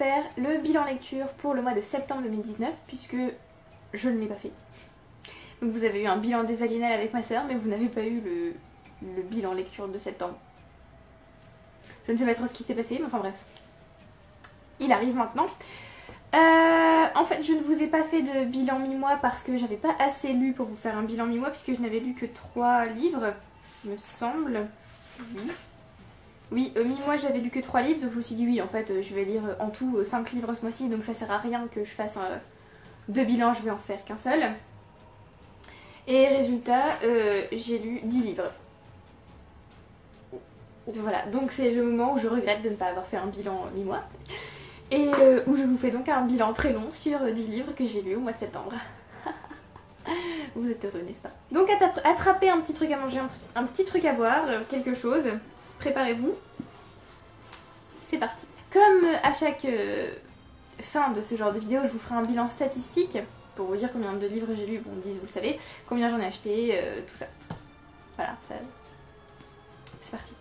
faire le bilan lecture pour le mois de septembre 2019 puisque je ne l'ai pas fait. Donc vous avez eu un bilan désaliénal avec ma soeur mais vous n'avez pas eu le bilan lecture de septembre. Je ne sais pas trop ce qui s'est passé mais enfin bref. Il arrive maintenant. En fait je ne vous ai pas fait de bilan mi-mois parce que j'avais pas assez lu pour vous faire un bilan mi-mois puisque je n'avais lu que 3 livres, me semble. Oui, mi-mois j'avais lu que 3 livres donc je me suis dit oui en fait je vais lire en tout 5 livres ce mois-ci donc ça sert à rien que je fasse 2 bilans, je vais en faire qu'un seul. Et résultat, j'ai lu 10 livres. Voilà, donc c'est le moment où je regrette de ne pas avoir fait un bilan mi-mois. Et où je vous fais donc un bilan très long sur 10 livres que j'ai lus au mois de septembre. Vous êtes heureux, n'est-ce pas? Donc attrapez un petit truc à manger, un petit truc à boire, quelque chose. Préparez-vous. C'est parti. Comme à chaque fin de ce genre de vidéo, je vous ferai un bilan statistique pour vous dire combien de livres j'ai lu, bon 10 vous le savez, combien j'en ai acheté, tout ça. Voilà, ça... c'est parti.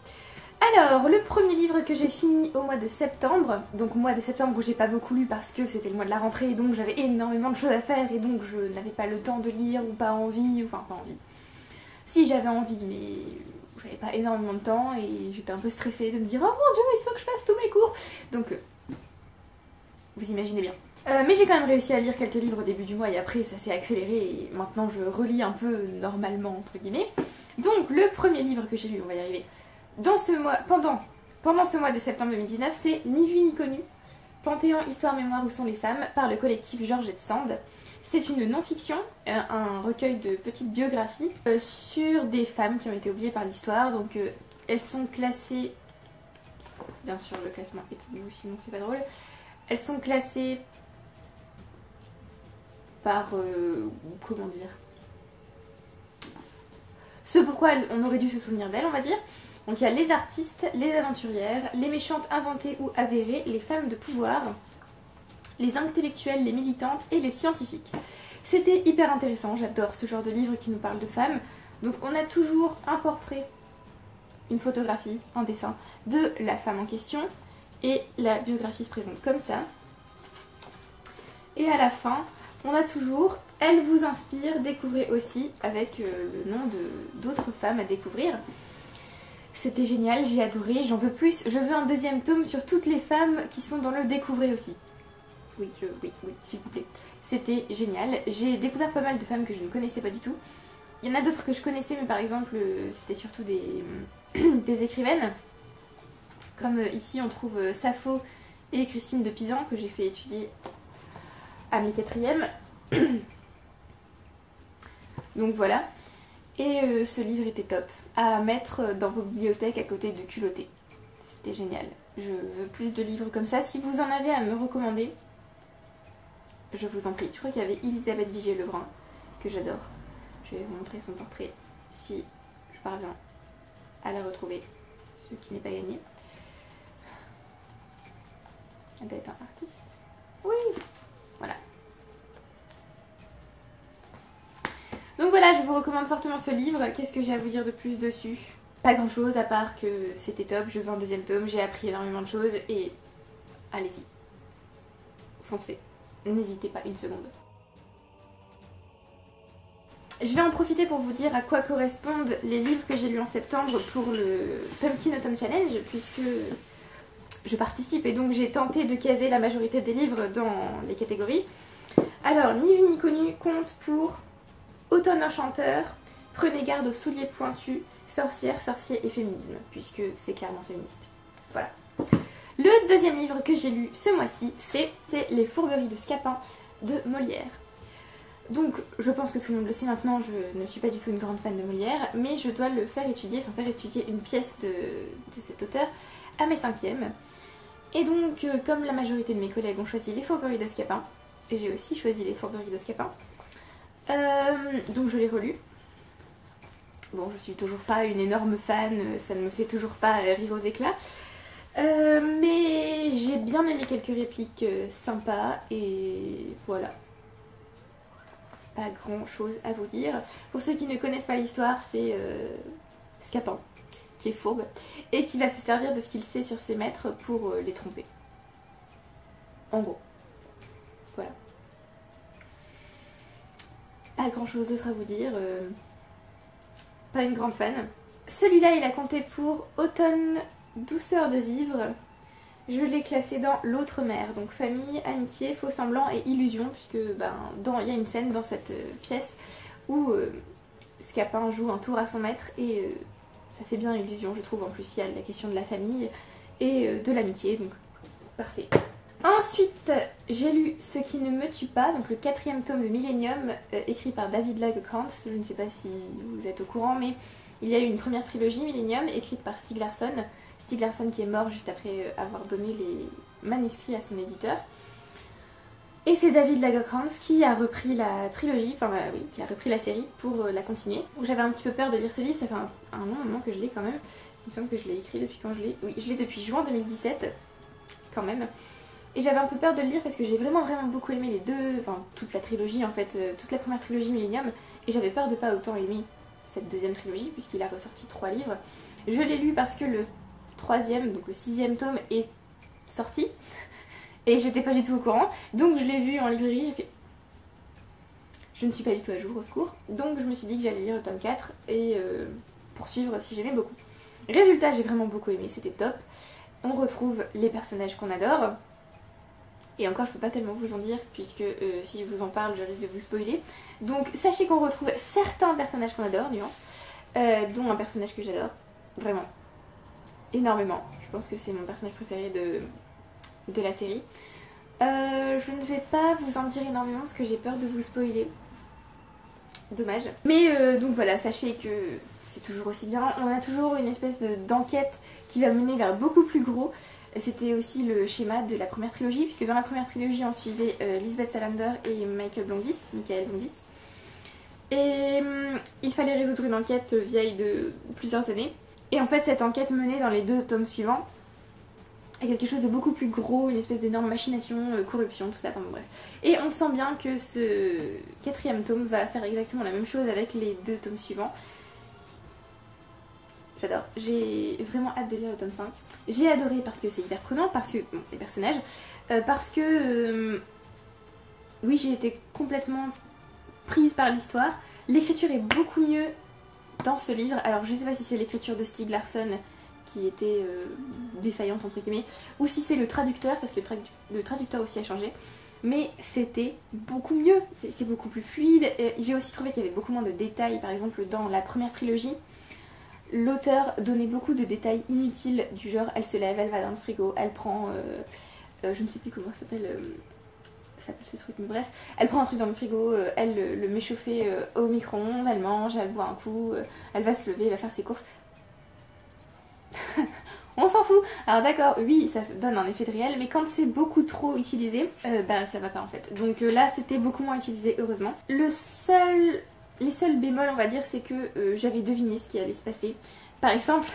Alors, le premier livre que j'ai fini au mois de septembre, donc mois de septembre où j'ai pas beaucoup lu parce que c'était le mois de la rentrée, donc j'avais énormément de choses à faire et donc je n'avais pas le temps de lire ou pas envie, enfin pas envie. Si j'avais envie, mais j'avais pas énormément de temps et j'étais un peu stressée de me dire oh mon dieu, il faut que je fasse tous mes cours. Donc, vous imaginez bien. Mais j'ai quand même réussi à lire quelques livres au début du mois et après ça s'est accéléré et maintenant je relis un peu normalement entre guillemets. Donc le premier livre que j'ai lu, on va y arriver, dans ce mois, pendant ce mois de septembre 2019, c'est Ni vu ni connu, Panthéon, Histoire, Mémoire, où sont les femmes, par le collectif Georgette Sand. C'est une non-fiction, un recueil de petites biographies sur des femmes qui ont été oubliées par l'histoire. Donc elles sont classées, bien sûr le classement est bleu sinon c'est pas drôle, elles sont classées par, comment dire, ce pourquoi on aurait dû se souvenir d'elles, on va dire. Donc il y a les artistes, les aventurières, les méchantes inventées ou avérées, les femmes de pouvoir, les intellectuelles, les militantes et les scientifiques. C'était hyper intéressant, j'adore ce genre de livre qui nous parle de femmes. Donc on a toujours un portrait, une photographie, un dessin de la femme en question et la biographie se présente comme ça. Et à la fin, on a toujours « Elle vous inspire, découvrez aussi » avec le nom d'autres femmes à découvrir. C'était génial, j'ai adoré, j'en veux plus. Je veux un deuxième tome sur toutes les femmes qui sont dans le découvrez aussi. Oui, oui, s'il vous plaît. C'était génial. J'ai découvert pas mal de femmes que je ne connaissais pas du tout. Il y en a d'autres que je connaissais, mais par exemple, c'était surtout des écrivaines. Comme ici, on trouve Sappho et Christine de Pisan, que j'ai fait étudier à mes 4e. Donc voilà. Et ce livre était top. À mettre dans vos bibliothèques à côté de Culotté. C'était génial. Je veux plus de livres comme ça. Si vous en avez à me recommander, je vous en prie. Je crois qu'il y avait Elisabeth Vigée-Lebrun, que j'adore. Je vais vous montrer son portrait si je parviens à la retrouver, ce qui n'est pas gagné. Elle doit être un artiste. Oui, voilà. Donc voilà, je vous recommande fortement ce livre. Qu'est-ce que j'ai à vous dire de plus dessus? Pas grand chose à part que c'était top, je veux un deuxième tome, j'ai appris énormément de choses et allez-y. Foncez. N'hésitez pas une seconde. Je vais en profiter pour vous dire à quoi correspondent les livres que j'ai lus en septembre pour le Pumpkin Autumn Challenge puisque je participe et donc j'ai tenté de caser la majorité des livres dans les catégories. Alors, Ni vu ni connu compte pour Automne enchanteur, Prenez garde aux souliers pointus, Sorcière, sorcier et féminisme, puisque c'est clairement féministe. Voilà. Le deuxième livre que j'ai lu ce mois-ci, c'est Les fourberies de Scapin de Molière. Donc, je pense que tout le monde le sait maintenant, je ne suis pas du tout une grande fan de Molière, mais je dois le faire étudier, enfin faire étudier une pièce de cet auteur à mes 5e. Et donc, comme la majorité de mes collègues ont choisi Les fourberies de Scapin, et j'ai aussi choisi Les fourberies de Scapin, donc je l'ai relu. Bon, je suis toujours pas une énorme fan, ça ne me fait toujours pas rire aux éclats. Mais j'ai bien aimé quelques répliques sympas et voilà. Pas grand chose à vous dire. Pour ceux qui ne connaissent pas l'histoire, c'est Scapin qui est fourbe et qui va se servir de ce qu'il sait sur ses maîtres pour les tromper. En gros. Voilà. Pas grand chose d'autre à vous dire. Pas une grande fan. Celui-là, il a compté pour Automne, douceur de vivre. Je l'ai classé dans l'autre mère, donc famille, amitié, faux semblant et illusion, puisque il y a une scène dans cette pièce où Scapin joue un tour à son maître et ça fait bien illusion, je trouve. En plus, il y a la question de la famille et de l'amitié, donc parfait. Ensuite, j'ai lu Ce qui ne me tue pas, donc le 4e tome de Millennium, écrit par David Lagercrantz. Je ne sais pas si vous êtes au courant, mais il y a eu une première trilogie Millennium écrite par Stieg Larsson. Stieg Larsson qui est mort juste après avoir donné les manuscrits à son éditeur. Et c'est David Lagercrantz qui a repris la trilogie, qui a repris la série pour la continuer. Donc j'avais un petit peu peur de lire ce livre, ça fait un long moment que je l'ai quand même. Il me semble que je l'ai écrit depuis quand je l'ai... Oui, je l'ai depuis juin 2017, quand même. Et j'avais un peu peur de le lire parce que j'ai vraiment beaucoup aimé les deux, toute la trilogie en fait, toute la première trilogie Millennium. Et j'avais peur de pas autant aimer cette deuxième trilogie puisqu'il a ressorti 3 livres. Je l'ai lu parce que le 3e, donc le 6e tome est sorti. Et j'étais pas du tout au courant. Donc je l'ai vu en librairie, j'ai fait... Je ne suis pas du tout à jour, au secours. Donc je me suis dit que j'allais lire le tome 4 et poursuivre si j'aimais beaucoup. Résultat, j'ai vraiment beaucoup aimé, c'était top. On retrouve les personnages qu'on adore. Et encore, je peux pas tellement vous en dire, puisque si je vous en parle, je risque de vous spoiler. Donc, sachez qu'on retrouve certains personnages qu'on adore, nuance, dont un personnage que j'adore, vraiment, énormément. Je pense que c'est mon personnage préféré de la série. Je ne vais pas vous en dire énormément, parce que j'ai peur de vous spoiler. Dommage. Mais donc voilà, sachez que c'est toujours aussi bien. On a toujours une espèce d'enquête qui va mener vers beaucoup plus gros. C'était aussi le schéma de la première trilogie, puisque dans la première trilogie on suivait Lisbeth Salander et Michael Blomqvist. Et il fallait résoudre une enquête vieille de plusieurs années. Et en fait cette enquête menée dans les 2 tomes suivants est quelque chose de beaucoup plus gros, une espèce d'énorme machination, corruption, tout ça, enfin bon bref. Et on sent bien que ce 4e tome va faire exactement la même chose avec les 2 tomes suivants. J'adore, j'ai vraiment hâte de lire le tome 5. J'ai adoré parce que c'est hyper prenant, parce que... Bon, les personnages, parce que... oui, j'ai été complètement prise par l'histoire. L'écriture est beaucoup mieux dans ce livre. Alors je sais pas si c'est l'écriture de Stieg Larsson qui était défaillante entre guillemets, ou si c'est le traducteur, parce que le traducteur aussi a changé. Mais c'était beaucoup mieux, c'est beaucoup plus fluide. J'ai aussi trouvé qu'il y avait beaucoup moins de détails, par exemple dans la première trilogie. L'auteur donnait beaucoup de détails inutiles du genre elle se lève, elle va dans le frigo, elle prend, je ne sais plus comment ça s'appelle ce truc, mais bref, elle prend un truc dans le frigo, elle le met chauffer au micro-ondes, elle mange, elle boit un coup, elle va se lever, elle va faire ses courses. On s'en fout. Alors d'accord, oui, ça donne un effet de réel, mais quand c'est beaucoup trop utilisé, ça va pas en fait. Donc là, c'était beaucoup moins utilisé, heureusement. Les seuls bémols, on va dire, c'est que j'avais deviné ce qui allait se passer. Par exemple,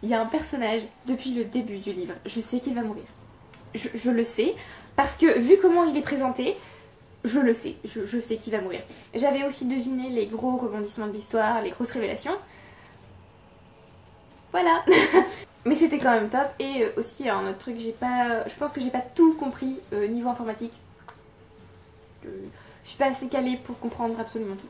il y a un personnage, depuis le début du livre, je sais qu'il va mourir. Je le sais, parce que vu comment il est présenté, je le sais, je sais qu'il va mourir. J'avais aussi deviné les gros rebondissements de l'histoire, les grosses révélations. Voilà. Mais c'était quand même top. Et aussi, un autre truc, je pense que j'ai pas tout compris niveau informatique. Je suis pas assez calée pour comprendre absolument tout.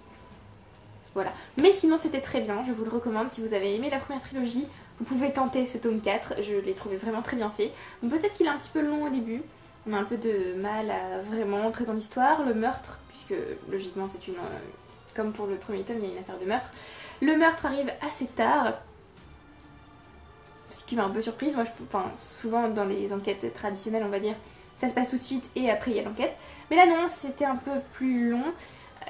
Voilà. Mais sinon, c'était très bien. Je vous le recommande. Si vous avez aimé la première trilogie, vous pouvez tenter ce tome 4. Je l'ai trouvé vraiment très bien fait. Peut-être qu'il est un petit peu long au début. On a un peu de mal à vraiment entrer dans l'histoire. Le meurtre, puisque logiquement, c'est une... comme pour le premier tome, il y a une affaire de meurtre. Le meurtre arrive assez tard. Ce qui m'a un peu surprise, moi souvent dans les enquêtes traditionnelles on va dire, ça se passe tout de suite et après il y a l'enquête. Mais là non, c'était un peu plus long,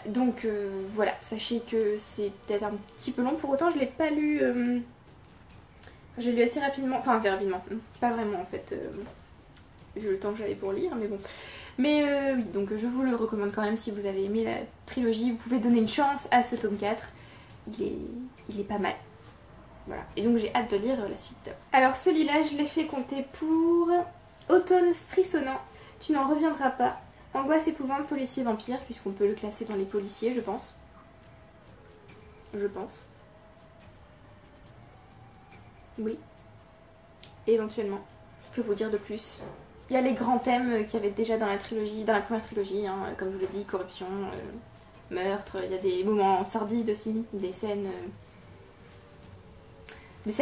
donc voilà, sachez que c'est peut-être un petit peu long, pour autant je l'ai pas lu, j'ai lu assez rapidement, pas vraiment en fait, vu le temps que j'avais pour lire, mais bon. Mais oui, donc je vous le recommande quand même si vous avez aimé la trilogie, vous pouvez donner une chance à ce tome 4, il est pas mal. Voilà, et donc j'ai hâte de lire la suite. Alors celui-là, je l'ai fait compter pour Automne frissonnant, tu n'en reviendras pas. Angoisse épouvante, policier vampire, puisqu'on peut le classer dans les policiers, je pense. Je pense. Oui. Éventuellement. Que vous dire de plus? Il y a les grands thèmes qu'il y avait déjà dans la trilogie, dans la première trilogie, hein, comme je vous l'ai dit, corruption, meurtre, il y a des moments sordides aussi, des scènes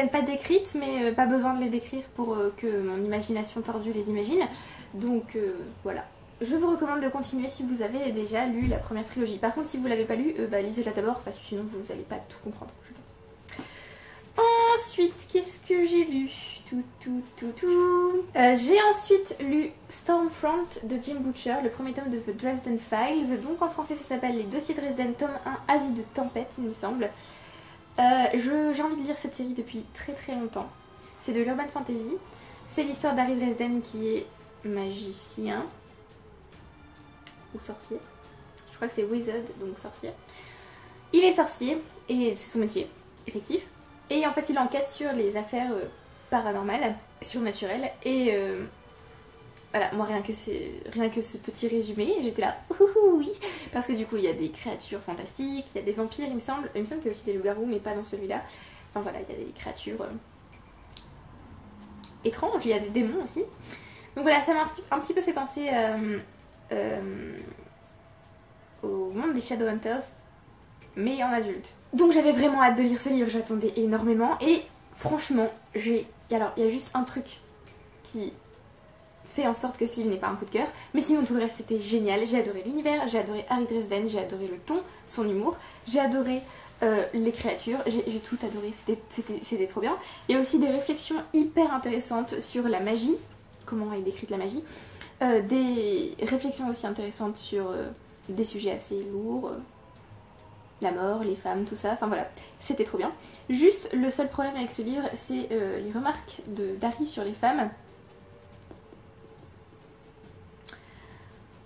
pas décrites, mais pas besoin de les décrire pour que mon imagination tordue les imagine. Donc voilà. Je vous recommande de continuer si vous avez déjà lu la première trilogie. Par contre, si vous ne l'avez pas lu, lisez-la d'abord parce que sinon vous n'allez pas tout comprendre, je pense. Ensuite, qu'est-ce que j'ai lu? J'ai ensuite lu Stormfront de Jim Butcher, le premier tome de The Dresden Files. Donc en français ça s'appelle Les Dossiers Dresden, tome 1, Avis de tempête, il me semble. J'ai envie de lire cette série depuis très très longtemps. C'est de l'urban fantasy. C'est l'histoire d'Harry Dresden qui est magicien ou sorcier. Je crois que c'est wizard, donc sorcier. Il est sorcier et c'est son métier effectif. Et en fait il enquête sur les affaires paranormales, surnaturelles. Et voilà, moi rien que ce petit résumé, j'étais là, ouhou, oui. Parce que du coup il y a des créatures fantastiques, il y a des vampires il me semble. Il me semble qu'il y a aussi des loups-garous mais pas dans celui-là. Enfin voilà, il y a des créatures étranges, il y a des démons aussi. Donc voilà, ça m'a un petit peu fait penser au monde des Shadowhunters, mais en adulte. Donc j'avais vraiment hâte de lire ce livre, j'attendais énormément. Et franchement, alors il y a juste un truc qui fait en sorte que ce livre n'est pas un coup de cœur, mais sinon tout le reste c'était génial. J'ai adoré l'univers, j'ai adoré Harry Dresden, j'ai adoré le ton, son humour, j'ai adoré les créatures, j'ai tout adoré, c'était trop bien. Il y a aussi des réflexions hyper intéressantes sur la magie, comment est décrite la magie, des réflexions aussi intéressantes sur des sujets assez lourds, la mort, les femmes, tout ça, enfin voilà, c'était trop bien. Juste le seul problème avec ce livre, c'est les remarques d'Harry sur les femmes.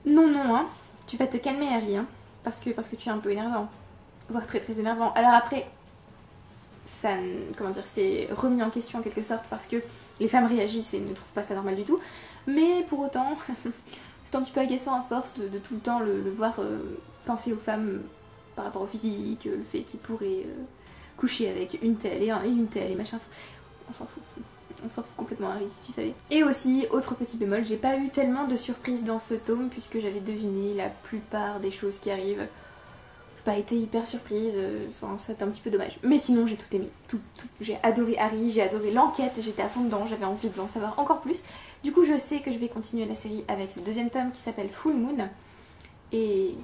Non, hein, tu vas te calmer Harry, hein, parce que tu es un peu énervant, voire très très énervant. Alors après, ça, comment dire, c'est remis en question en quelque sorte parce que les femmes réagissent et ne trouvent pas ça normal du tout. Mais pour autant, c'est un petit peu agaçant à force de tout le temps le voir penser aux femmes par rapport au physique, le fait qu'il pourrait coucher avec une telle et une telle et machin. On s'en fout. On s'en fout complètement Harry, si tu savais. Et aussi, autre petit bémol, j'ai pas eu tellement de surprises dans ce tome puisque j'avais deviné la plupart des choses qui arrivent. J'ai pas été hyper surprise, enfin c'est un petit peu dommage. Mais sinon j'ai tout aimé, tout. J'ai adoré Harry, j'ai adoré l'enquête, j'étais à fond dedans, j'avais envie d'en savoir encore plus. Du coup je sais que je vais continuer la série avec le deuxième tome qui s'appelle Full Moon. Et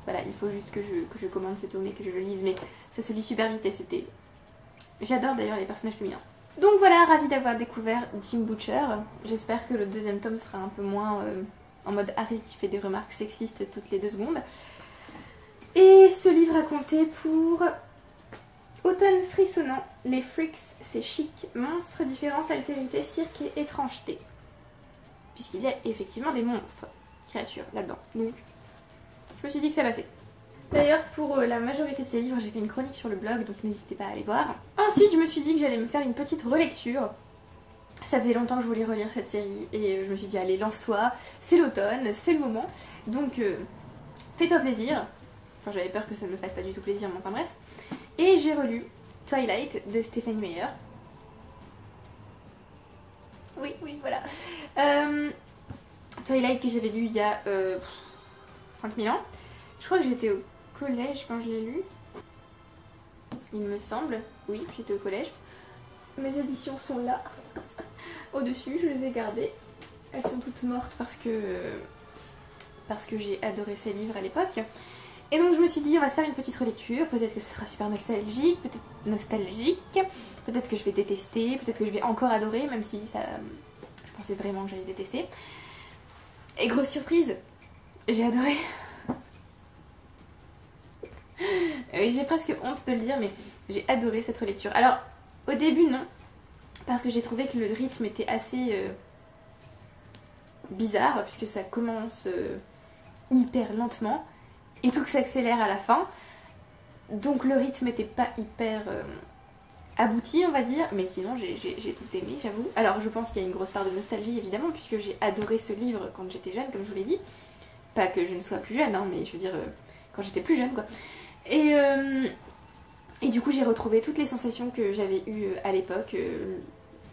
voilà, il faut juste que je commande ce tome et que je le lise, mais ça se lit super vite et c'était... J'adore d'ailleurs les personnages féminins. Donc voilà, ravie d'avoir découvert Jim Butcher. J'espère que le deuxième tome sera un peu moins en mode Harry qui fait des remarques sexistes toutes les 2 secondes. Et ce livre a compté pour Automne frissonnant, les freaks, c'est chic, monstres, différence, altérité, cirque et étrangeté. Puisqu'il y a effectivement des monstres, créatures là-dedans. Donc je me suis dit que ça passait. D'ailleurs pour la majorité de ces livres j'ai fait une chronique sur le blog, donc n'hésitez pas à aller voir. Ensuite je me suis dit que j'allais me faire une petite relecture. Ça faisait longtemps que je voulais relire cette série et je me suis dit allez lance-toi, c'est l'automne, c'est le moment. Donc fais-toi plaisir. Enfin j'avais peur que ça ne me fasse pas du tout plaisir, mais enfin bref. Et j'ai relu Twilight de Stephenie Meyer. Oui, voilà. Twilight que j'avais lu il y a 5000 ans. Je crois que j'étais au collège quand je l'ai lu. Il me semble. Oui, j'étais au collège. Mes éditions sont là. Au-dessus, je les ai gardées. Elles sont toutes mortes parce que j'ai adoré ces livres à l'époque. Et donc je me suis dit on va se faire une petite relecture, peut-être que ce sera super nostalgique, peut-être que je vais détester, peut-être que je vais encore adorer, même si ça, je pensais vraiment que j'allais détester. Et grosse surprise, j'ai adoré. Oui, j'ai presque honte de le dire, mais j'ai adoré cette relecture. Alors au début non, parce que j'ai trouvé que le rythme était assez bizarre, puisque ça commence hyper lentement. Et tout s'accélère à la fin. Donc le rythme n'était pas hyper abouti on va dire. Mais sinon j'ai tout aimé j'avoue. Alors je pense qu'il y a une grosse part de nostalgie évidemment. Puisque j'ai adoré ce livre quand j'étais jeune comme je vous l'ai dit. Pas que je ne sois plus jeune hein, mais je veux dire quand j'étais plus jeune quoi. Et du coup j'ai retrouvé toutes les sensations que j'avais eues à l'époque.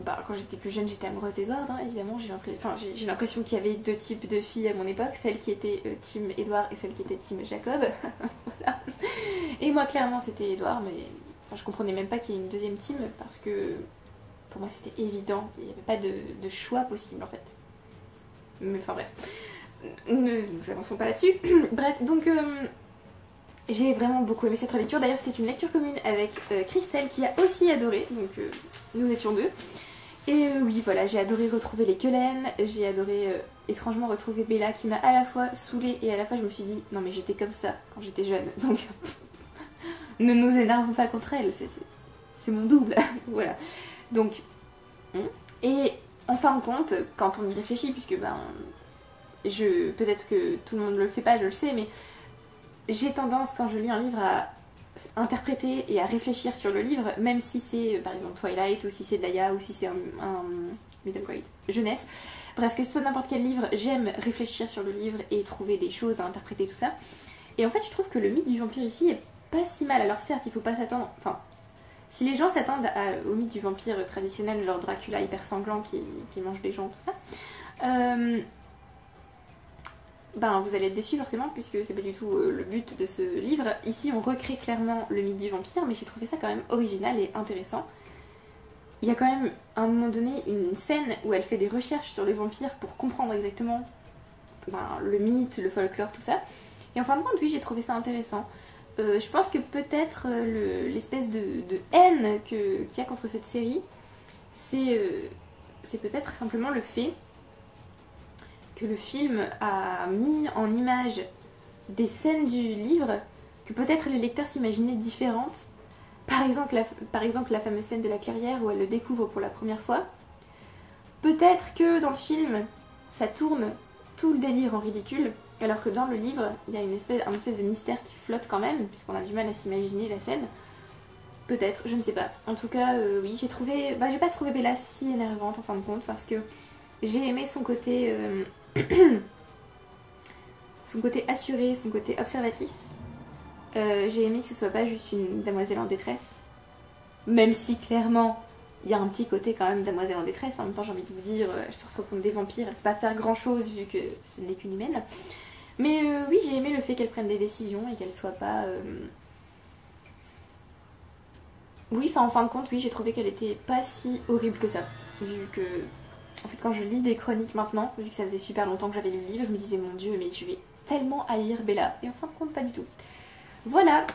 bah, quand j'étais plus jeune, j'étais amoureuse d'Edward, hein, évidemment. J'ai l'impression qu'il y avait deux types de filles à mon époque, celle qui était team Edward et celle qui était team Jacob. Voilà. Et moi, clairement, c'était Edward, mais enfin, je comprenais même pas qu'il y ait une deuxième team parce que pour moi, c'était évident. Il n'y avait pas de choix possible en fait. Mais enfin, bref. Nous avançons pas là-dessus. Bref, donc j'ai vraiment beaucoup aimé cette relecture. D'ailleurs, c'était une lecture commune avec Christelle qui a aussi adoré. Donc nous étions deux. Et oui, voilà, j'ai adoré retrouver les Cullen, j'ai adoré étrangement retrouver Bella qui m'a à la fois saoulée et à la fois je me suis dit non mais j'étais comme ça quand j'étais jeune, donc ne nous énervons pas contre elle, c'est mon double, voilà. Donc, et en fin de compte, quand on y réfléchit, puisque ben, peut-être que tout le monde ne le fait pas, je le sais, mais j'ai tendance quand je lis un livre à interpréter et à réfléchir sur le livre, même si c'est par exemple Twilight ou si c'est Daya ou si c'est un middle grade jeunesse, bref que ce soit n'importe quel livre, j'aime réfléchir sur le livre et trouver des choses à interpréter, tout ça. Et en fait je trouve que le mythe du vampire ici est pas si mal. Alors certes il faut pas s'attendre, enfin si les gens s'attendent au mythe du vampire traditionnel genre Dracula hyper sanglant qui mange des gens, tout ça, ben vous allez être déçus forcément puisque c'est pas du tout le but de ce livre. Ici on recrée clairement le mythe du vampire, mais j'ai trouvé ça quand même original et intéressant. Il y a quand même à un moment donné une scène où elle fait des recherches sur les vampires pour comprendre exactement le mythe, le folklore, tout ça. Et en fin de compte oui j'ai trouvé ça intéressant. Je pense que peut-être l'espèce de haine qu'il y a contre cette série, c'est peut-être simplement le fait que le film a mis en image des scènes du livre que peut-être les lecteurs s'imaginaient différentes. Par exemple, la fameuse scène de la clairière où elle le découvre pour la première fois. Peut-être que dans le film, ça tourne tout le délire en ridicule, alors que dans le livre, il y a un espèce de mystère qui flotte quand même, puisqu'on a du mal à s'imaginer la scène. Peut-être, je ne sais pas. En tout cas, oui, j'ai pas trouvé Bella si énervante en fin de compte, parce que j'ai aimé son côté... son côté assuré, son côté observatrice. J'ai aimé que ce soit pas juste une demoiselle en détresse. Même si clairement il y a un petit côté quand même demoiselle en détresse. En même temps j'ai envie de vous dire, elle se retrouve contre des vampires, elle peut pas faire grand chose vu que ce n'est qu'une humaine. Mais oui j'ai aimé le fait qu'elle prenne des décisions et qu'elle soit pas... Oui, enfin en fin de compte oui j'ai trouvé qu'elle était pas si horrible que ça. Vu que... En fait quand je lis des chroniques maintenant, vu que ça faisait super longtemps que j'avais lu le livre, je me disais mon dieu mais je vais tellement haïr Bella. Et en fin de compte pas du tout. Voilà.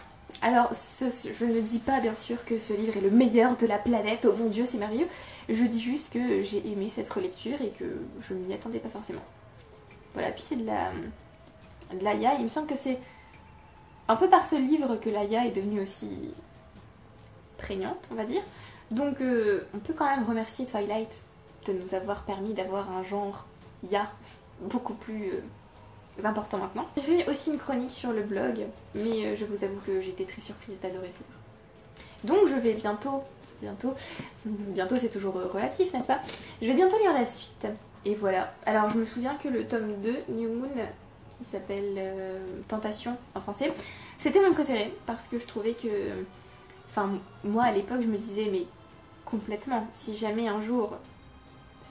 Alors je ne dis pas bien sûr que ce livre est le meilleur de la planète, oh mon dieu c'est merveilleux. Je dis juste que j'ai aimé cette relecture et que je ne m'y attendais pas forcément. Voilà, puis c'est de l'Aya, il me semble que c'est un peu par ce livre que l'Aya est devenue aussi prégnante on va dire. Donc on peut quand même remercier Twilight de nous avoir permis d'avoir un genre Ya beaucoup plus important maintenant. J'ai fait aussi une chronique sur le blog, mais je vous avoue que j'étais très surprise d'adorer ce livre. Donc je vais bientôt c'est toujours relatif n'est-ce pas? Je vais bientôt lire la suite. Et voilà. Alors je me souviens que le tome 2, New Moon, qui s'appelle Tentation en français, c'était mon préféré parce que je trouvais que... Enfin moi à l'époque je me disais mais complètement, si jamais un jour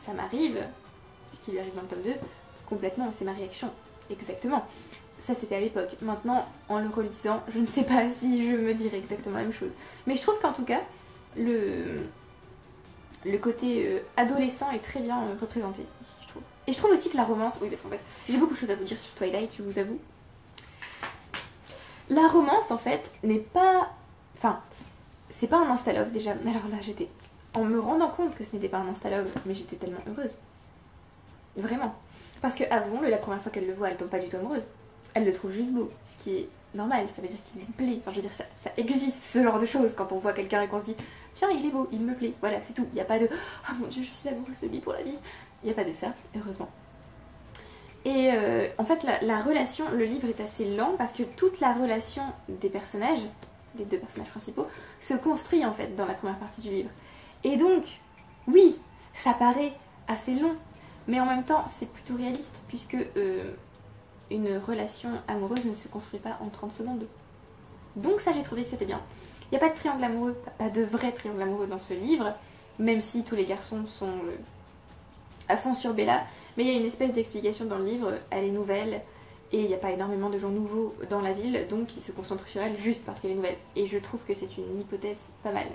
ça m'arrive, ce qui lui arrive dans le tome 2, complètement c'est ma réaction. Exactement. Ça c'était à l'époque. Maintenant, en le relisant, je ne sais pas si je me dirais exactement la même chose. Mais je trouve qu'en tout cas, le côté adolescent est très bien représenté ici, je trouve. Et je trouve aussi que la romance... Oui, parce qu'en fait, j'ai beaucoup de choses à vous dire sur Twilight, je vous avoue. La romance, en fait, n'est pas... Enfin, c'est pas un insta-love déjà. Alors là, j'étais... En me rendant compte que ce n'était pas un insta-love, mais j'étais tellement heureuse. Vraiment. Parce que avouons-le, la première fois qu'elle le voit, elle tombe pas du tout amoureuse. Elle le trouve juste beau, ce qui est normal, ça veut dire qu'il lui plaît. Enfin je veux dire, ça existe ce genre de choses quand on voit quelqu'un et qu'on se dit tiens il est beau, il me plaît, voilà c'est tout. Il n'y a pas de oh mon dieu je suis amoureuse de lui pour la vie. Il n'y a pas de ça, heureusement. Et en fait la relation, le livre est assez lent parce que toute la relation des personnages, des deux personnages principaux, se construit en fait dans la première partie du livre. Et donc, oui, ça paraît assez long, mais en même temps c'est plutôt réaliste puisque une relation amoureuse ne se construit pas en 30 secondes. Donc ça j'ai trouvé que c'était bien. Il n'y a pas de triangle amoureux, pas de vrai triangle amoureux dans ce livre, même si tous les garçons sont à fond sur Bella, mais il y a une espèce d'explication dans le livre, elle est nouvelle, et il n'y a pas énormément de gens nouveaux dans la ville, donc ils se concentrent sur elle juste parce qu'elle est nouvelle. Et je trouve que c'est une hypothèse pas mal,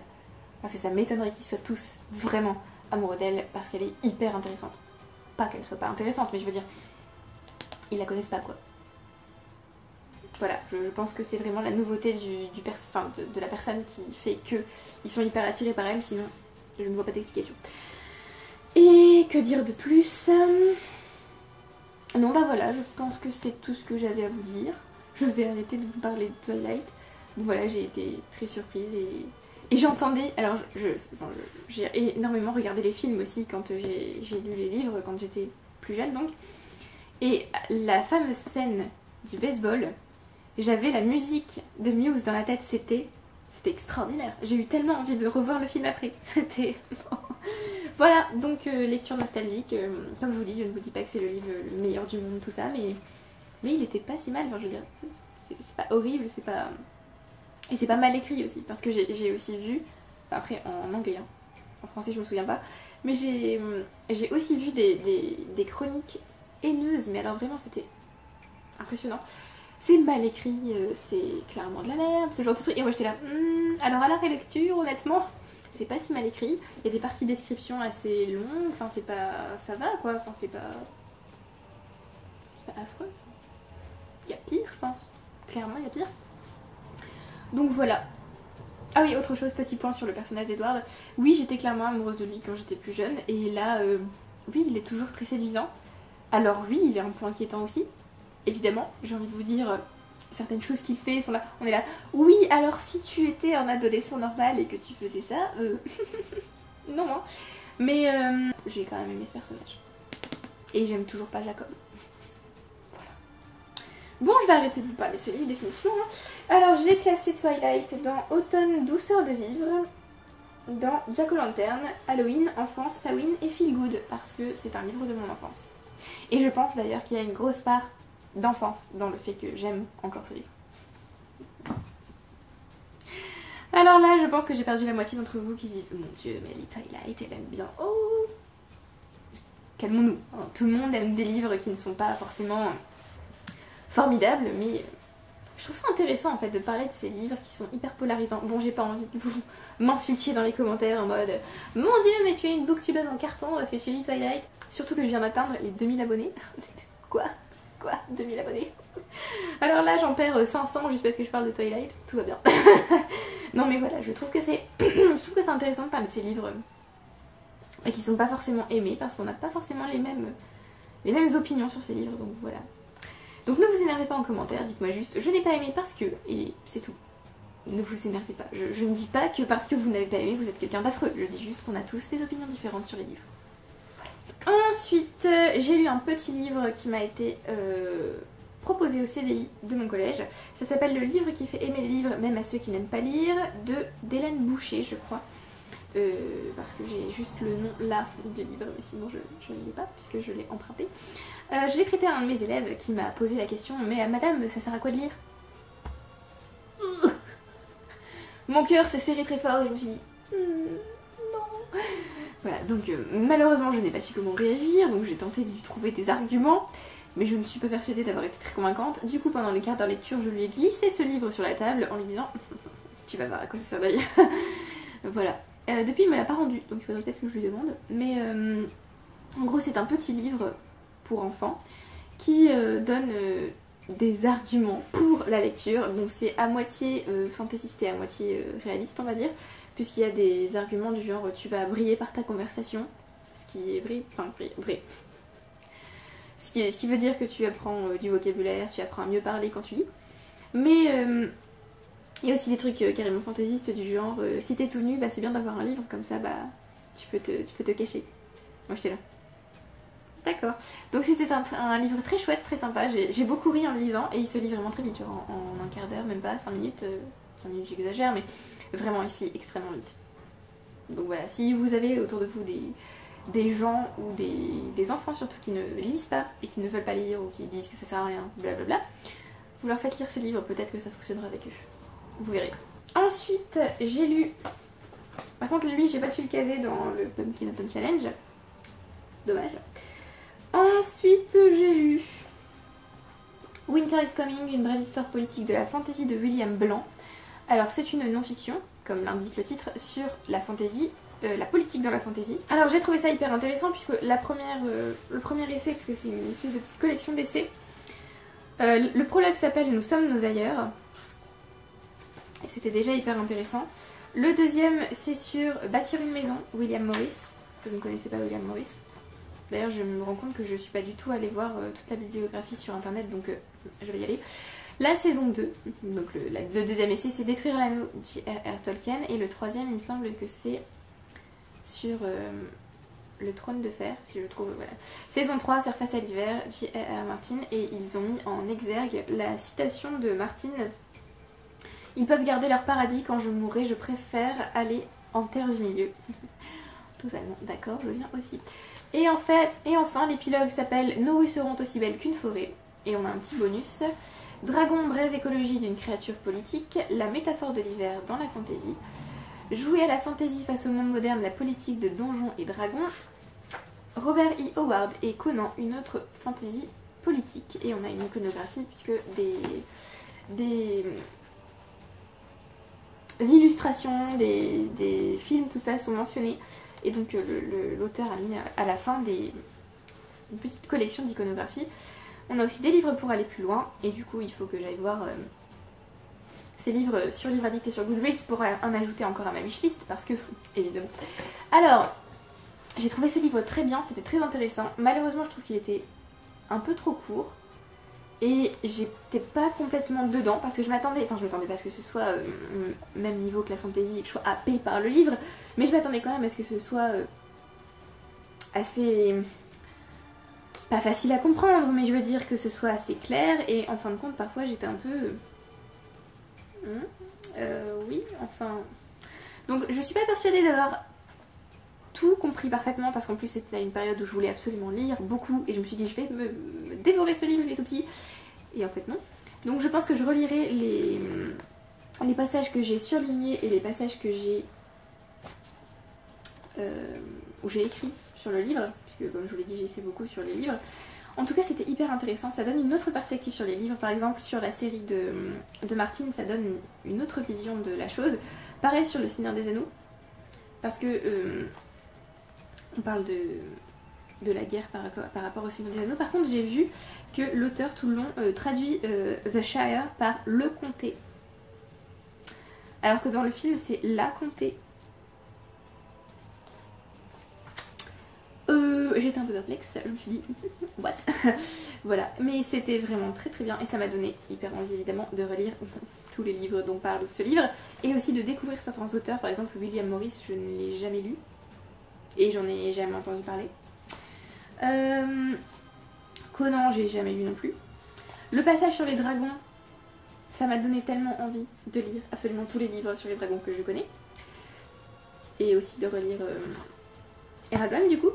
parce que ça m'étonnerait qu'ils soient tous vraiment amoureux d'elle, parce qu'elle est hyper intéressante. Pas qu'elle soit pas intéressante, mais je veux dire, ils la connaissent pas quoi. Voilà, je pense que c'est vraiment la nouveauté de la personne qui fait qu'ils sont hyper attirés par elle, sinon je ne vois pas d'explication. Et que dire de plus? Non bah voilà, je pense que c'est tout ce que j'avais à vous dire. Je vais arrêter de vous parler de Twilight. Donc voilà, j'ai été très surprise et j'entendais... Alors j'ai énormément regardé les films aussi quand j'ai lu les livres, quand j'étais plus jeune donc. Et la fameuse scène du baseball, j'avais la musique de Muse dans la tête, c'était extraordinaire. J'ai eu tellement envie de revoir le film après. C'était... Voilà, donc lecture nostalgique. Comme je vous dis, je ne vous dis pas que c'est le livre le meilleur du monde, tout ça, mais il était pas si mal, enfin je veux dire, c'est pas horrible, c'est pas... Et c'est pas mal écrit aussi, parce que j'ai aussi vu, après en anglais, hein. En français je me souviens pas, mais j'ai aussi vu des chroniques haineuses, mais alors vraiment c'était impressionnant. C'est mal écrit, c'est clairement de la merde, ce genre de truc, et moi j'étais là, alors à la relecture, honnêtement... C'est pas si mal écrit, il y a des parties description assez longues, enfin c'est pas... ça va quoi, enfin c'est pas affreux. Il y a pire je pense, clairement il y a pire. Donc voilà. Ah oui, autre chose, petit point sur le personnage d'Edward. Oui, j'étais clairement amoureuse de lui quand j'étais plus jeune, et là, oui, il est toujours très séduisant. Alors oui, il est un peu inquiétant aussi, évidemment, j'ai envie de vous dire... certaines choses qu'il fait sont là, on est là, oui alors si tu étais un adolescent normal et que tu faisais ça, non non, mais j'ai quand même aimé ce personnage, et j'aime toujours pas Jacob, voilà. Bon, je vais arrêter de vous parler de ce livre, définitivement, hein. Alors j'ai classé Twilight dans Automne, douceur de vivre, dans Jack-o'-lantern, Halloween, enfance, Samhain et Feel Good, parce que c'est un livre de mon enfance, et je pense d'ailleurs qu'il y a une grosse part d'enfance dans le fait que j'aime encore ce livre. Alors là, je pense que j'ai perdu la moitié d'entre vous qui se disent mon dieu, mais Twilight, elle aime bien. Oh, calmons-nous. Tout le monde aime des livres qui ne sont pas forcément formidables, mais je trouve ça intéressant en fait de parler de ces livres qui sont hyper polarisants. Bon, j'ai pas envie de vous m'insulter dans les commentaires en mode mon dieu, mais tu es une booktubeuse en carton parce que tu lis Twilight. Surtout que je viens d'atteindre les 2000 abonnés. Quoi 2000 abonnés. Alors là j'en perds 500 juste parce que je parle de Twilight, tout va bien. Non mais voilà, je trouve que c'est intéressant de parler de ces livres et qui sont pas forcément aimés parce qu'on n'a pas forcément les mêmes opinions sur ces livres, donc voilà. Donc ne vous énervez pas en commentaire, dites-moi juste je n'ai pas aimé parce que, et c'est tout. Ne vous énervez pas, je ne dis pas que parce que vous n'avez pas aimé vous êtes quelqu'un d'affreux, je dis juste qu'on a tous des opinions différentes sur les livres. Ensuite, j'ai lu un petit livre qui m'a été proposé au CDI de mon collège. Ça s'appelle Le livre qui fait aimer les livres, même à ceux qui n'aiment pas lire, d'Hélène Boucher, je crois. Parce que j'ai juste le nom là du livre, mais sinon je ne l'ai pas, puisque je l'ai emprunté. Je l'ai prêté à un de mes élèves qui m'a posé la question, mais madame, ça sert à quoi de lire? Mon cœur s'est serré très fort et je me suis dit, non. Voilà, donc malheureusement je n'ai pas su comment réagir, donc j'ai tenté de lui trouver des arguments, mais je ne suis pas persuadée d'avoir été très convaincante. Du coup, pendant les quarts d'heure lecture, je lui ai glissé ce livre sur la table en lui disant tu vas voir à quoi ça sert d'ailleurs. Voilà. Depuis, il me l'a pas rendu, donc il faudrait peut-être que je lui demande. Mais en gros, c'est un petit livre pour enfants qui donne des arguments pour la lecture. Donc c'est à moitié fantaisiste et à moitié réaliste, on va dire. Puisqu'il y a des arguments du genre tu vas briller par ta conversation, ce qui est vrai, enfin vrai. Ce qui veut dire que tu apprends du vocabulaire, tu apprends à mieux parler quand tu lis. Mais il y a aussi des trucs carrément fantaisistes du genre si t'es tout nu, bah c'est bien d'avoir un livre, comme ça bah tu peux te cacher. Moi j'étais là. D'accord. Donc c'était un livre très chouette, très sympa, j'ai beaucoup ri en le lisant et il se lit vraiment très vite, genre en un quart d'heure, même pas 5 minutes, 5 minutes j'exagère, mais vraiment il se lit extrêmement vite. Donc voilà, si vous avez autour de vous des gens ou des enfants surtout qui ne lisent pas et qui ne veulent pas lire ou qui disent que ça sert à rien, blablabla, vous leur faites lire ce livre, peut-être que ça fonctionnera avec eux. Vous verrez. Ensuite, j'ai lu Par contre lui j'ai pas su le caser dans le Pumpkin Autumn Challenge. Dommage. Ensuite j'ai lu Winter is Coming, une brève histoire politique de la fantasy de William Blanc. Alors c'est une non-fiction, comme l'indique le titre, sur la fantasy, la politique dans la fantasy. Alors j'ai trouvé ça hyper intéressant puisque le premier essai, parce que c'est une espèce de petite collection d'essais, le prologue s'appelle Nous sommes nos ailleurs. Et c'était déjà hyper intéressant. Le deuxième c'est sur Bâtir une maison, William Morris. Vous ne connaissez pas William Morris. D'ailleurs je me rends compte que je suis pas du tout allée voir toute la bibliographie sur internet, donc je vais y aller. La saison 2, donc le deuxième essai c'est Détruire l'anneau, J.R.R. Tolkien, et le troisième il me semble que c'est sur le trône de fer, si je le trouve, voilà. Saison 3, Faire face à l'hiver, J.R.R. Martin, et ils ont mis en exergue la citation de Martin. Ils peuvent garder leur paradis, quand je mourrai, je préfère aller en terre du milieu. Totalement d'accord, je viens aussi. Et enfin l'épilogue s'appelle Nos rues seront aussi belles qu'une forêt, et on a un petit bonus. Dragon, brève écologie d'une créature politique, la métaphore de l'hiver dans la fantaisie. Jouer à la fantaisie face au monde moderne, la politique de Donjons et Dragons. Robert E. Howard et Conan, une autre fantaisie politique. Et on a une iconographie puisque des illustrations, des films, tout ça sont mentionnés. Et donc l'auteur a mis à la fin une petite collection d'iconographie. On a aussi des livres pour aller plus loin, et du coup il faut que j'aille voir ces livres sur Livre Addict et sur Goodreads pour en ajouter encore à ma wishlist, parce que, évidemment. Alors, j'ai trouvé ce livre très bien, c'était très intéressant. Malheureusement je trouve qu'il était un peu trop court, et j'étais pas complètement dedans, parce que je m'attendais pas à ce que ce soit même niveau que la fantasy, et que je sois happée par le livre, mais je m'attendais quand même à ce que ce soit assez... pas facile à comprendre, mais je veux dire que ce soit assez clair, et en fin de compte parfois j'étais un peu... oui, enfin... Donc je suis pas persuadée d'avoir tout compris parfaitement, parce qu'en plus c'était à une période où je voulais absolument lire beaucoup, et je me suis dit je vais me dévorer ce livre, il est tout petit, et en fait non. Donc je pense que je relirai les passages que j'ai surlignés et les passages que j'ai... où j'ai écrit sur le livre, puisque comme je vous l'ai dit j'ai écrit beaucoup sur les livres. En tout cas c'était hyper intéressant, ça donne une autre perspective sur les livres. Par exemple sur la série de Martin, ça donne une autre vision de la chose. Pareil sur le Seigneur des Anneaux, parce que on parle de la guerre par rapport au Seigneur des Anneaux. Par contre j'ai vu que l'auteur tout le long traduit The Shire par le comté, alors que dans le film c'est la comté. J'étais un peu perplexe, je me suis dit what. Voilà, mais c'était vraiment très très bien, et ça m'a donné hyper envie évidemment de relire tous les livres dont parle ce livre, et aussi de découvrir certains auteurs. Par exemple William Morris, je ne l'ai jamais lu et j'en ai jamais entendu parler. Conan, j'ai jamais lu non plus. Le passage sur les dragons, ça m'a donné tellement envie de lire absolument tous les livres sur les dragons que je connais, et aussi de relire Eragon du coup.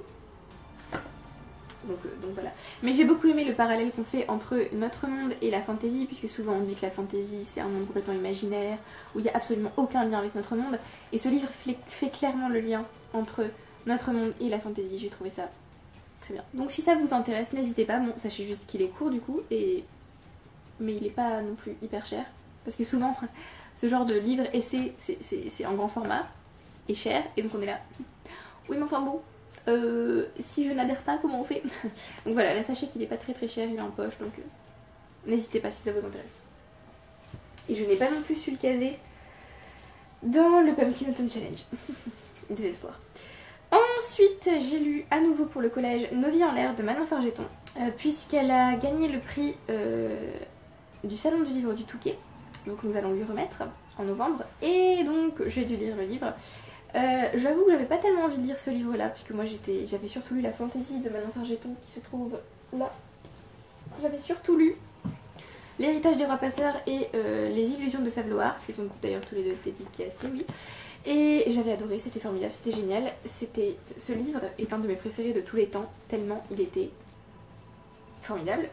Donc voilà. Mais j'ai beaucoup aimé le parallèle qu'on fait entre notre monde et la fantasy, puisque souvent on dit que la fantasy c'est un monde complètement imaginaire, où il n'y a absolument aucun lien avec notre monde, et ce livre fait clairement le lien entre notre monde et la fantasy. J'ai trouvé ça très bien. Donc si ça vous intéresse, n'hésitez pas. Bon, sachez juste qu'il est court du coup, mais il n'est pas non plus hyper cher, parce que souvent ce genre de livre essai c'est en grand format et cher, et donc on est là. Oui mais enfin bon, si je n'adhère pas, comment on fait? Donc voilà, là sachez qu'il n'est pas très très cher, il est en poche, donc n'hésitez pas si ça vous intéresse. Et je n'ai pas non plus su le caser dans le Pumpkin Autumn Challenge. Désespoir. Ensuite, j'ai lu à nouveau pour le collège Nos vies en l'air de Manon Fargeton, puisqu'elle a gagné le prix du Salon du livre du Touquet. Donc nous allons lui remettre en novembre, et donc j'ai dû lire le livre. J'avoue que j'avais pas tellement envie de lire ce livre là, puisque moi j'avais surtout lu la fantaisie de Manon Fargeton qui se trouve là. J'avais surtout lu L'héritage des rois passeurs et Les illusions de Savloir, qui sont d'ailleurs tous les deux dédicacés, oui. Et j'avais adoré, c'était formidable, c'était génial. Ce livre est un de mes préférés de tous les temps, tellement il était formidable.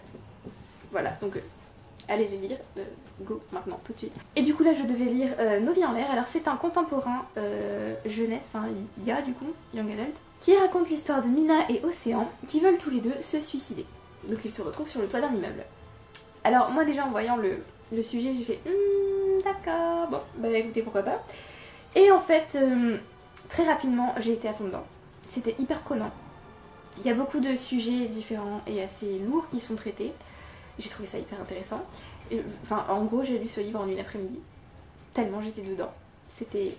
Voilà, donc allez les lire, go maintenant, tout de suite. Et du coup là je devais lire Nos vies en l'air. Alors c'est un contemporain jeunesse, enfin il y a du coup, young adult, qui raconte l'histoire de Mina et Océan qui veulent tous les deux se suicider. Donc ils se retrouvent sur le toit d'un immeuble. Alors moi déjà en voyant le sujet j'ai fait d'accord, bon bah écoutez pourquoi pas. Et en fait très rapidement j'ai été à fond dedans. C'était hyper prenant. Il y a beaucoup de sujets différents et assez lourds qui sont traités. J'ai trouvé ça hyper intéressant. Enfin en gros j'ai lu ce livre en une après-midi. Tellement j'étais dedans. C'était...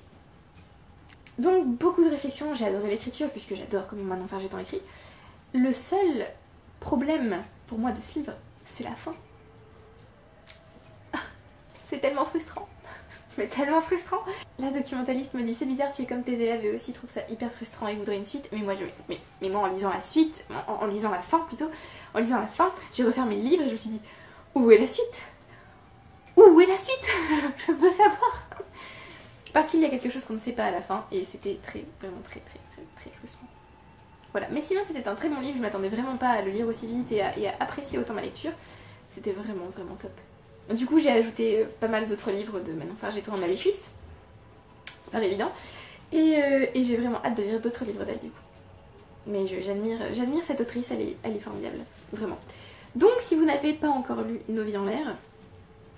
Donc beaucoup de réflexions, j'ai adoré l'écriture puisque j'adore comment Manon Fargeton écrit. Le seul problème pour moi de ce livre, c'est la fin. C'est tellement frustrant. Mais tellement frustrant. La documentaliste me dit c'est bizarre, tu es comme tes élèves et aussi trouve ça hyper frustrant et voudrait une suite. Mais moi, mais moi en lisant la suite, en lisant la fin plutôt, en lisant la fin, j'ai refermé le livre et je me suis dit où est la suite? Où est la suite? Je veux savoir. Parce qu'il y a quelque chose qu'on ne sait pas à la fin et c'était vraiment très frustrant. Voilà, mais sinon c'était un très bon livre, je m'attendais vraiment pas à le lire aussi vite et à apprécier autant ma lecture. C'était vraiment top. Du coup j'ai ajouté pas mal d'autres livres de Manon Fargeton à ma wishlist. C'est pas évident. Et j'ai vraiment hâte de lire d'autres livres d'elle du coup. Mais j'admire cette autrice, elle est formidable, vraiment. Donc si vous n'avez pas encore lu Nos vies en l'air,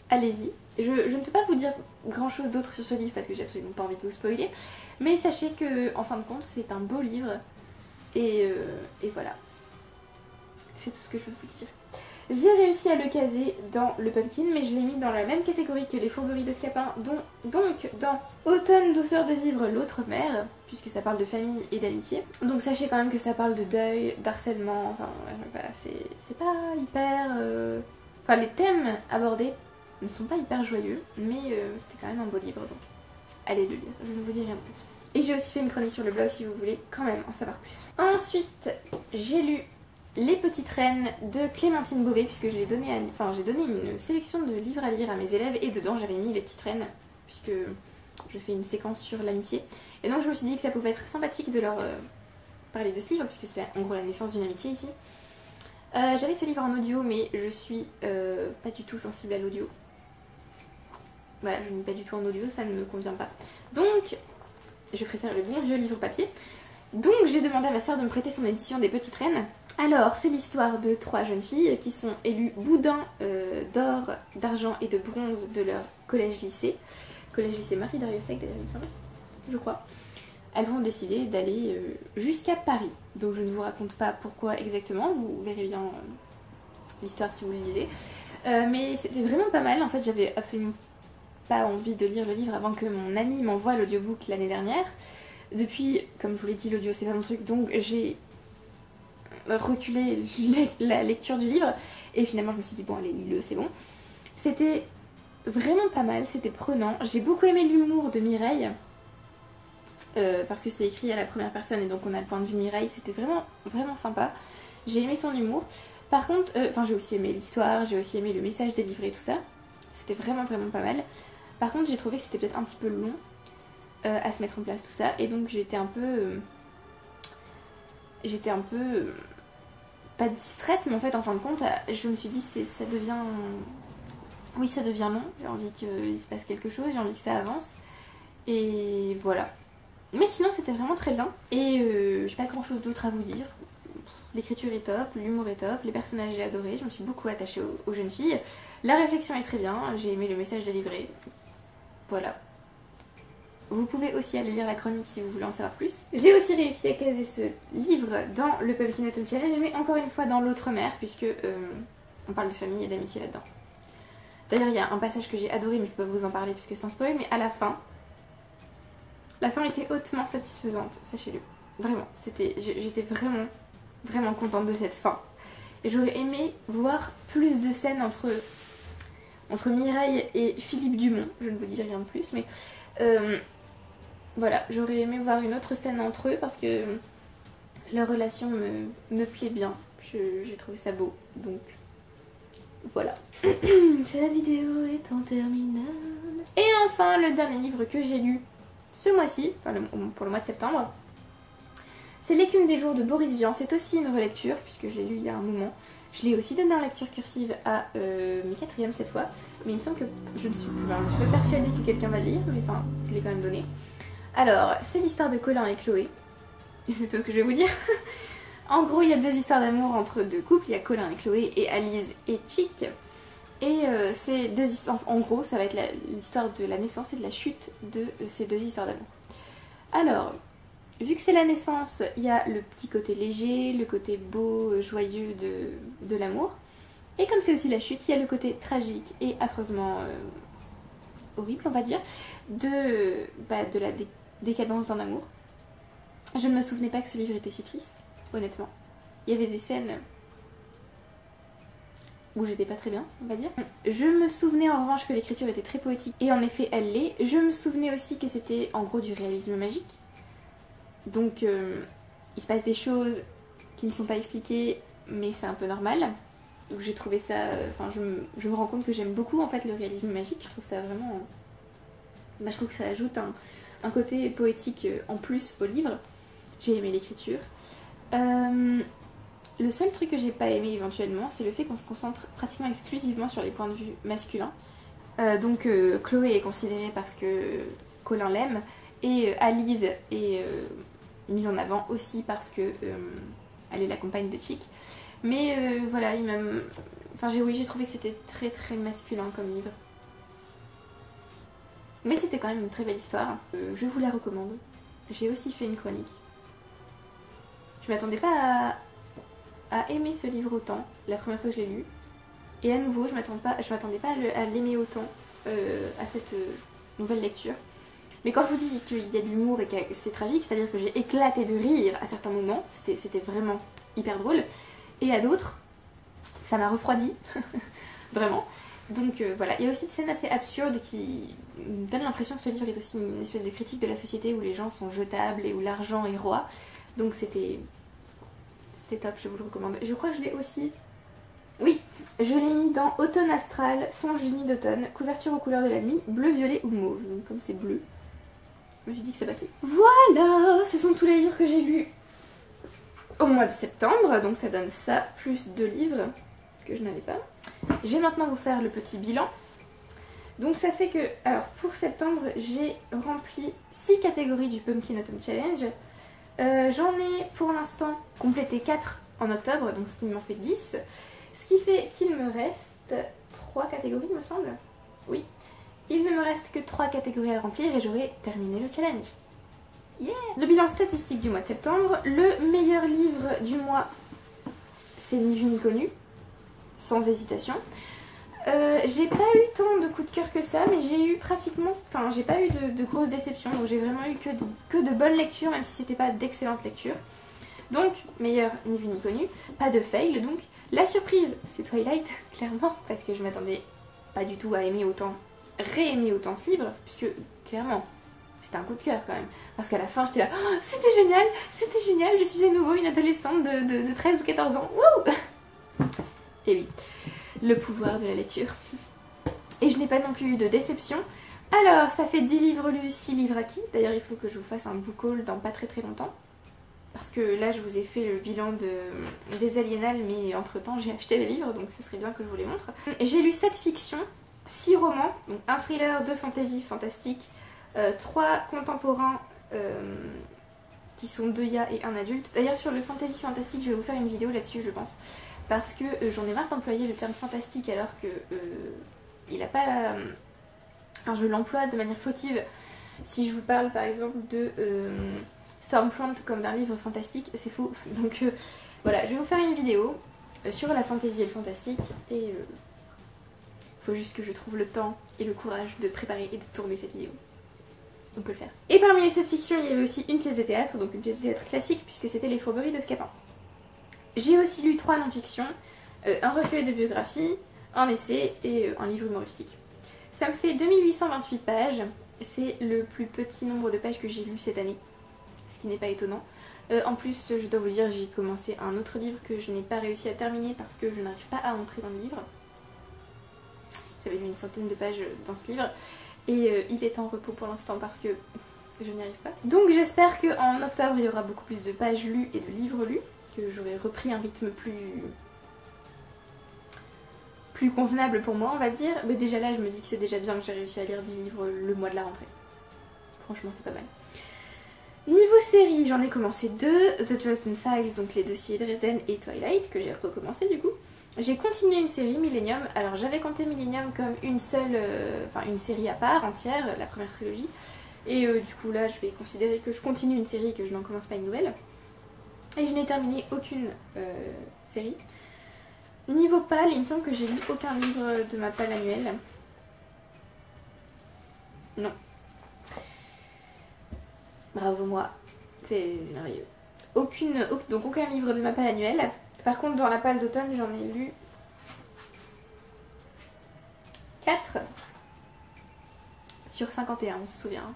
allez-y. Je ne peux pas vous dire grand chose d'autre sur ce livre parce que j'ai absolument pas envie de vous spoiler. Mais sachez que en fin de compte c'est un beau livre. Et voilà. C'est tout ce que je veux vous dire. J'ai réussi à le caser dans le pumpkin, mais je l'ai mis dans la même catégorie que les fourberies de Scapin, donc dans Automne, douceur de vivre, l'autre mère, puisque ça parle de famille et d'amitié. Donc sachez quand même que ça parle de deuil, d'harcèlement, enfin voilà, c'est pas hyper... Enfin les thèmes abordés ne sont pas hyper joyeux, mais c'était quand même un beau livre, donc allez le lire, je ne vous dis rien de plus. Et j'ai aussi fait une chronique sur le blog si vous voulez quand même en savoir plus. Ensuite, j'ai lu Les Petites Reines de Clémentine Beauvais, puisque j'ai donné une sélection de livres à lire à mes élèves et dedans j'avais mis Les Petites Reines, puisque je fais une séquence sur l'amitié. Et donc je me suis dit que ça pouvait être sympathique de leur parler de ce livre, puisque c'est en gros la naissance d'une amitié ici. J'avais ce livre en audio, mais je suis pas du tout sensible à l'audio. Voilà, je ne lis pas du tout en audio, ça ne me convient pas. Donc, je préfère le bon vieux livre papier. Donc j'ai demandé à ma soeur de me prêter son édition des Petites Reines. Alors c'est l'histoire de 3 jeunes filles qui sont élues boudins d'or, d'argent et de bronze de leur collège-lycée. Collège-lycée Marie-Dariussec d'ailleurs il me semble, je crois. Elles vont décider d'aller jusqu'à Paris. Donc je ne vous raconte pas pourquoi exactement, vous verrez bien l'histoire si vous le lisez. Mais c'était vraiment pas mal, en fait j'avais absolument pas envie de lire le livre avant que mon ami m'envoie l'audiobook l'année dernière. Depuis, comme je vous l'ai dit, l'audio c'est pas mon truc, donc j'ai reculé la lecture du livre et finalement je me suis dit bon allez lis-le, c'est bon. C'était vraiment pas mal, c'était prenant. J'ai beaucoup aimé l'humour de Mireille parce que c'est écrit à la première personne et donc on a le point de vue de Mireille, c'était vraiment sympa. J'ai aimé son humour. Par contre, j'ai aussi aimé l'histoire, j'ai aussi aimé le message délivré, tout ça. C'était vraiment pas mal. Par contre j'ai trouvé que c'était peut-être un petit peu long à se mettre en place tout ça et donc j'étais un peu pas distraite, mais en fait en fin de compte je me suis dit ça devient long, j'ai envie qu'il se passe quelque chose, j'ai envie que ça avance et voilà. Mais sinon c'était vraiment très bien et j'ai pas grand chose d'autre à vous dire. L'écriture est top, l'humour est top, les personnages j'ai adoré, je me suis beaucoup attachée aux jeunes filles, la réflexion est très bien, j'ai aimé le message délivré, voilà. Vous pouvez aussi aller lire la chronique si vous voulez en savoir plus. J'ai aussi réussi à caser ce livre dans le Pumpkin Autumn Challenge, mais encore une fois dans l'autre mère, puisque on parle de famille et d'amitié là-dedans. D'ailleurs, il y a un passage que j'ai adoré, mais je peux pas vous en parler puisque c'est un spoil, mais à la fin était hautement satisfaisante, sachez-le. Vraiment, j'étais vraiment contente de cette fin. Et j'aurais aimé voir plus de scènes entre Mireille et Philippe Dumont, je ne vous dis rien de plus, mais... voilà, j'aurais aimé voir une autre scène entre eux parce que leur relation me plaît bien. J'ai trouvé ça beau, donc voilà. Cette vidéo étant terminée. Et enfin, le dernier livre que j'ai lu ce mois-ci, enfin pour le mois de septembre, c'est L'écume des jours de Boris Vian. C'est aussi une relecture puisque je l'ai lu il y a un moment. Je l'ai aussi donné en lecture cursive à mes quatrièmes cette fois, mais il me semble que je ne suis pas persuadée que quelqu'un va le lire, mais enfin, je l'ai quand même donné. Alors, c'est l'histoire de Colin et Chloé, c'est tout ce que je vais vous dire. En gros, il y a deux histoires d'amour entre deux couples, il y a Colin et Chloé et Alice et Chick. Et ces deux histoires, en gros, ça va être l'histoire de la naissance et de la chute de ces deux histoires d'amour. Alors, vu que c'est la naissance, il y a le petit côté léger, le côté beau, joyeux de l'amour. Et comme c'est aussi la chute, il y a le côté tragique et affreusement horrible, on va dire, de la décadence d'un amour. Je ne me souvenais pas que ce livre était si triste, honnêtement. Il y avait des scènes où j'étais pas très bien, on va dire. Je me souvenais en revanche que l'écriture était très poétique, et en effet elle l'est. Je me souvenais aussi que c'était en gros du réalisme magique. Donc il se passe des choses qui ne sont pas expliquées, mais c'est un peu normal. Donc j'ai trouvé ça... Enfin je me rends compte que j'aime beaucoup en fait le réalisme magique. Je trouve ça vraiment... je trouve que ça ajoute un côté poétique en plus au livre. J'ai aimé l'écriture. Le seul truc que j'ai pas aimé éventuellement, c'est le fait qu'on se concentre pratiquement exclusivement sur les points de vue masculins. Donc Chloé est considérée parce que Colin l'aime, et Alice est mise en avant aussi parce que elle est la compagne de Chick. Mais voilà, j'ai trouvé que c'était très très masculin comme livre. Mais c'était quand même une très belle histoire. Je vous la recommande. J'ai aussi fait une chronique. Je m'attendais pas à aimer ce livre autant la première fois que je l'ai lu. Et à nouveau, je m'attendais pas à l'aimer autant à cette nouvelle lecture. Mais quand je vous dis qu'il y a de l'humour et que c'est tragique, c'est-à-dire que j'ai éclaté de rire à certains moments, c'était vraiment hyper drôle. Et à d'autres, ça m'a refroidi, vraiment. Donc voilà, il y a aussi des scènes assez absurdes qui me donnent l'impression que ce livre est aussi une espèce de critique de la société où les gens sont jetables et où l'argent est roi. Donc c'était top, je vous le recommande. Je crois que je l'ai aussi... Oui, je l'ai mis dans Automne Astral, Songe d'une nuit d'automne, couverture aux couleurs de la nuit, bleu, violet ou mauve. Donc comme c'est bleu, je me suis dit que ça passait. Voilà, ce sont tous les livres que j'ai lus au mois de septembre. Donc ça donne ça, plus 2 livres que je n'avais pas. Je vais maintenant vous faire le petit bilan. Donc ça fait que, alors pour septembre, j'ai rempli 6 catégories du Pumpkin Autumn Challenge. J'en ai pour l'instant complété 4 en octobre, donc ce qui m'en fait 10. Ce qui fait qu'il me reste 3 catégories, il me semble. Oui. Il ne me reste que 3 catégories à remplir et j'aurai terminé le challenge. Yeah. Le bilan statistique du mois de septembre. Le meilleur livre du mois, c'est Ni vu ni connu, sans hésitation. J'ai pas eu tant de coups de cœur que ça, mais j'ai eu pratiquement... Enfin, j'ai pas eu de grosses déceptions, donc j'ai vraiment eu que de bonnes lectures, même si c'était pas d'excellentes lectures. Donc, meilleur Ni vu ni connu, pas de fail, donc. La surprise, c'est Twilight, clairement, parce que je m'attendais pas du tout à aimer autant, réaimer autant ce livre, puisque, clairement, c'était un coup de cœur quand même. Parce qu'à la fin, j'étais là, oh, c'était génial, je suis à nouveau une adolescente de 13 ou 14 ans, wouh! Et oui, le pouvoir de la lecture. Et je n'ai pas non plus eu de déception. Alors, ça fait 10 livres lus, 6 livres acquis. D'ailleurs, il faut que je vous fasse un book haul dans pas très longtemps. Parce que là, je vous ai fait le bilan des Aliénales, mais entre temps, j'ai acheté des livres, donc ce serait bien que je vous les montre. J'ai lu 7 fictions, 6 romans, donc un thriller, 2 fantasy fantastique, 3 contemporains qui sont 2 IA et 1 adulte. D'ailleurs, sur le fantasy fantastique, je vais vous faire une vidéo là-dessus, je pense. Parce que j'en ai marre d'employer le terme fantastique alors que il n'a pas... Enfin, je l'emploie de manière fautive. Si je vous parle par exemple de Stormfront comme d'un livre fantastique, c'est faux. Donc voilà, je vais vous faire une vidéo sur la fantasy et le fantastique. Et il faut juste que je trouve le temps et le courage de préparer et de tourner cette vidéo. On peut le faire. Et parmi les 7 fictions, il y avait aussi une pièce de théâtre, donc une pièce de théâtre classique puisque c'était Les Fourberies de Scapin. J'ai aussi lu 3 non-fictions, un recueil de biographie, un essai et un livre humoristique. Ça me fait 2828 pages, c'est le plus petit nombre de pages que j'ai lu cette année, ce qui n'est pas étonnant. En plus, je dois vous dire, j'ai commencé un autre livre que je n'ai pas réussi à terminer parce que je n'arrive pas à entrer dans le livre. J'avais lu une centaine de pages dans ce livre et il est en repos pour l'instant parce que je n'y arrive pas. Donc j'espère qu'en octobre, il y aura beaucoup plus de pages lues et de livres lus, que j'aurai repris un rythme plus plus convenable pour moi on va dire. Mais déjà là je me dis que c'est déjà bien que j'ai réussi à lire 10 livres le mois de la rentrée. Franchement c'est pas mal. Niveau série, j'en ai commencé 2, The Dresden Files, donc les dossiers Dresden et Twilight, que j'ai recommencé du coup. J'ai continué une série, Millennium. Alors j'avais compté Millennium comme une seule, une série à part, entière, la première trilogie. Et du coup là je vais considérer que je continue une série et que je n'en commence pas une nouvelle. Et je n'ai terminé aucune série. Niveau palle, il me semble que j'ai lu aucun livre de ma palle annuelle. Non. Bravo moi, c'est merveilleux. Donc aucun livre de ma palle annuelle. Par contre dans la palle d'automne j'en ai lu 4 sur 51, on se souvient.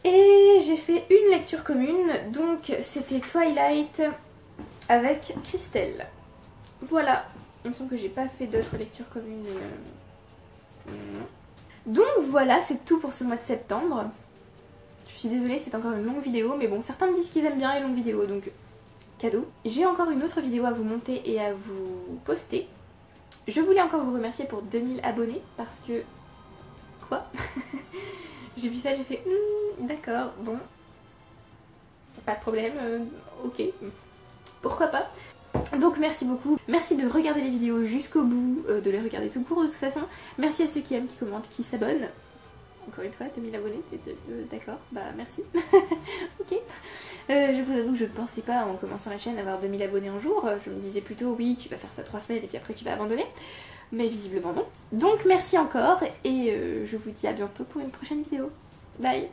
Et j'ai fait une lecture commune, donc c'était Twilight avec Christelle. Voilà, il me semble que j'ai pas fait d'autres lectures communes. Non. Donc voilà, c'est tout pour ce mois de septembre. Je suis désolée, c'est encore une longue vidéo, mais bon, certains me disent qu'ils aiment bien les longues vidéos, donc cadeau. J'ai encore une autre vidéo à vous monter et à vous poster. Je voulais encore vous remercier pour 2000 abonnés, parce que... Quoi? J'ai vu ça, j'ai fait d'accord, bon, pas de problème, ok, pourquoi pas. Donc merci beaucoup, merci de regarder les vidéos jusqu'au bout, de les regarder tout court de toute façon. Merci à ceux qui aiment, qui commentent, qui s'abonnent. Encore une fois, 2000 abonnés, d'accord, bah merci. Ok. Je vous avoue que je ne pensais pas en commençant la chaîne avoir 2000 abonnés en jour. Je me disais plutôt oui, tu vas faire ça 3 semaines et puis après tu vas abandonner. Mais visiblement non. Donc merci encore et je vous dis à bientôt pour une prochaine vidéo. Bye.